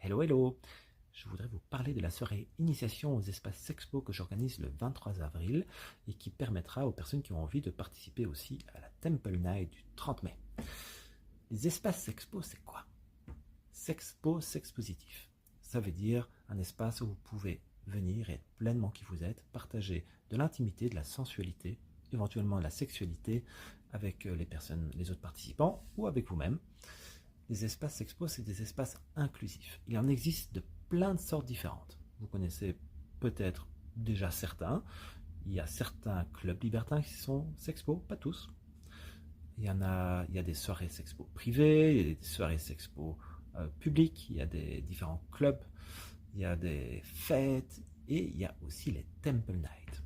Hello, hello! Je voudrais vous parler de la soirée initiation aux espaces Sexpo que j'organise le 23 avril et qui permettra aux personnes qui ont envie de participer aussi à la Temple Night du 30 mai. Les espaces Sexpo, c'est quoi? Sexpo, sexe positif. Ça veut dire un espace où vous pouvez venir et être pleinement qui vous êtes, partager de l'intimité, de la sensualité, éventuellement de la sexualité avec les autres participants ou avec vous-même. Les espaces Sexpo, c'est des espaces inclusifs. Il en existe de plein de sortes différentes. Vous connaissez peut-être déjà certains. Il y a certains clubs libertins qui sont Sexpo, pas tous. Il y a des soirées Sexpo privées, il y a des soirées Sexpo publiques, il y a des différents clubs, il y a des fêtes et il y a aussi les Temple Night.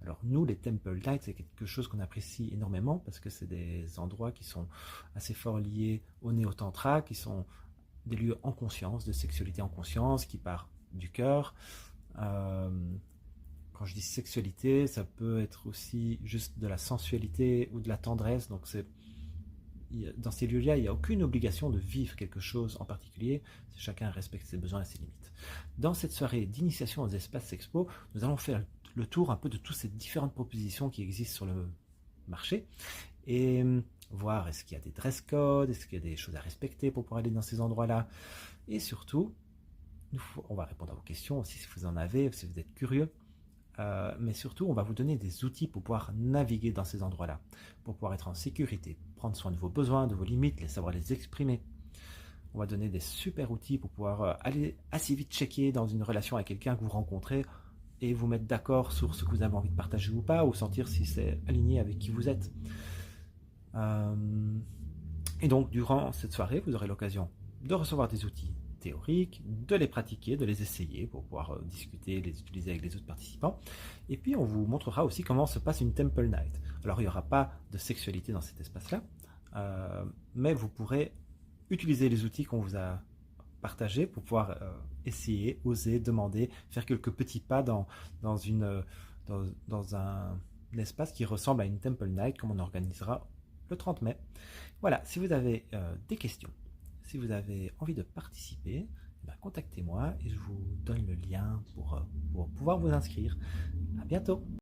Alors nous, les Temple Night, c'est quelque chose qu'on apprécie énormément parce que c'est des endroits qui sont assez fort liés au néo-tantra, qui sont des lieux en conscience, de sexualité en conscience, qui part du cœur. Quand je dis sexualité, ça peut être aussi juste de la sensualité ou de la tendresse. Donc dans ces lieux-là, il n'y a aucune obligation de vivre quelque chose en particulier. Chacun respecte ses besoins et ses limites. Dans cette soirée d'initiation aux espaces Sexpo, nous allons faire le tour un peu de toutes ces différentes propositions qui existent sur le marché et voir est-ce qu'il y a des dress codes, est-ce qu'il y a des choses à respecter pour pouvoir aller dans ces endroits-là. Et surtout, on va répondre à vos questions aussi si vous en avez, si vous êtes curieux. Mais surtout, on va vous donner des outils pour pouvoir naviguer dans ces endroits-là, pour pouvoir être en sécurité, prendre soin de vos besoins, de vos limites, savoir les exprimer. On va donner des super outils pour pouvoir aller assez vite checker dans une relation avec quelqu'un que vous rencontrez et vous mettre d'accord sur ce que vous avez envie de partager ou pas, ou sentir si c'est aligné avec qui vous êtes. Et donc, durant cette soirée, vous aurez l'occasion de recevoir des outils théoriques, de les pratiquer, de les essayer pour pouvoir discuter, les utiliser avec les autres participants. Et puis, on vous montrera aussi comment se passe une Temple Night. Alors, il n'y aura pas de sexualité dans cet espace-là, mais vous pourrez utiliser les outils qu'on vous a partagés pour pouvoir essayer, oser, demander, faire quelques petits pas dans un espace qui ressemble à une Temple Night comme on organisera le 30 mai. Voilà, si vous avez des questions, si vous avez envie de participer, contactez-moi et je vous donne le lien pour pouvoir vous inscrire. À bientôt!